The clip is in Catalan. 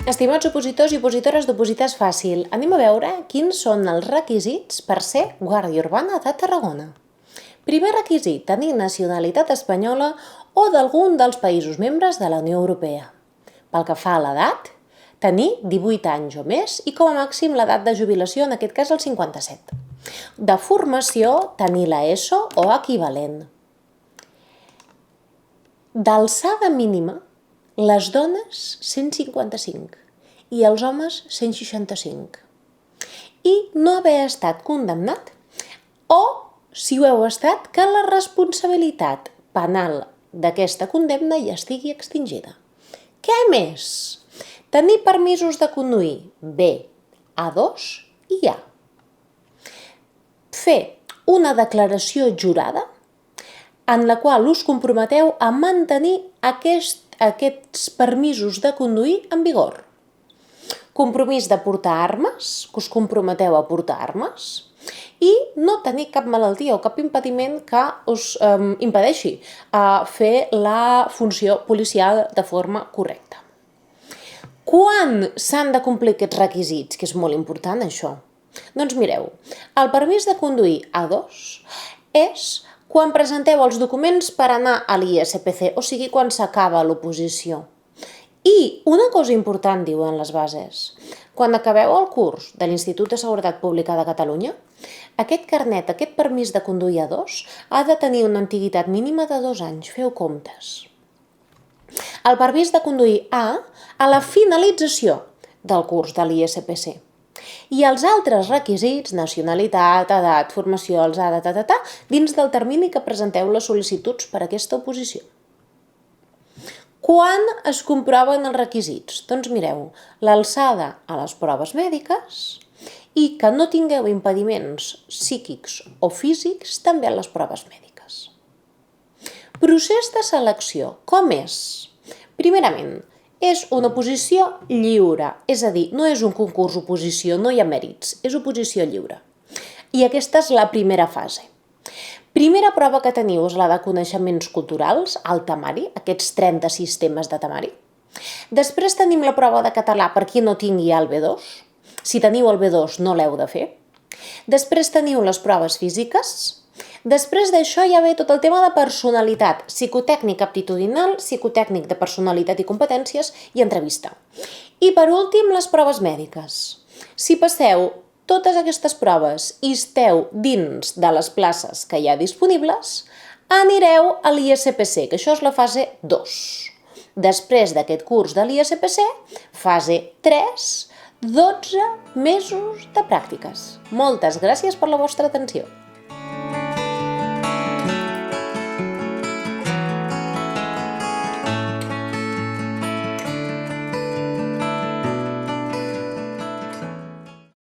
Estimats opositors i opositores d'Oposites Fàcil, anem a veure quins són els requisits per ser Guàrdia Urbana de Tarragona. Primer requisit, tenir nacionalitat espanyola o d'algun dels països membres de la Unió Europea. Pel que fa a l'edat, tenir 18 anys o més i com a màxim l'edat de jubilació, en aquest cas el 57. De formació, tenir l'ESO o equivalent. D'alçada mínima, les dones 155 i els homes 165. I no haver estat condemnat o, si ho heu estat, que la responsabilitat penal d'aquesta condemna ja estigui extingida. Què més? Tenir permisos de conduir B, A2 i A. Fer una declaració jurada en la qual us comprometeu a mantenir aquests permisos de conduir en vigor. Compromís de portar armes, que us comprometeu a portar armes, i no tenir cap malaltia o cap impediment que us impedeixi fer la funció policial de forma correcta. Quan s'han de complir aquests requisits? Que és molt important això. Doncs mireu, el permís de conduir A2 és quan presenteu els documents per anar a l'ISPC, o sigui, quan s'acaba l'oposició. I una cosa important, diuen les bases, quan acabeu el curs de l'Institut de Seguretat Pública de Catalunya, aquest carnet, aquest permís de conduir A2, ha de tenir una antiguitat mínima de 2 anys, feu comptes. El permís de conduir A la finalització del curs de l'ISPC. I els altres requisits, nacionalitat, edat, formació, alçada, dins del termini que presenteu les sol·licituds per a aquesta oposició. Quan es comproven els requisits? Doncs mireu, l'alçada a les proves mèdiques i que no tingueu impediments psíquics o físics també a les proves mèdiques. Procés de selecció, com és? Primerament, és una oposició lliure, és a dir, no és un concurs oposició, no hi ha mèrits, és oposició lliure. I aquesta és la primera fase. Primera prova que teniu és la de coneixements culturals, el temari, aquests 36 temes de temari. Després tenim la prova de català per qui no tingui el B2. Si teniu el B2 no l'heu de fer. Després teniu les proves físiques. Després d'això ja ve tot el tema de personalitat, psicotècnic aptitudinal, psicotècnic de personalitat i competències i entrevista. I per últim, les proves mèdiques. Si passeu totes aquestes proves i esteu dins de les places que hi ha disponibles, anireu a l'ISPC, que això és la fase 2. Després d'aquest curs de l'ISPC, fase 3, 12 mesos de pràctiques. Moltes gràcies per la vostra atenció.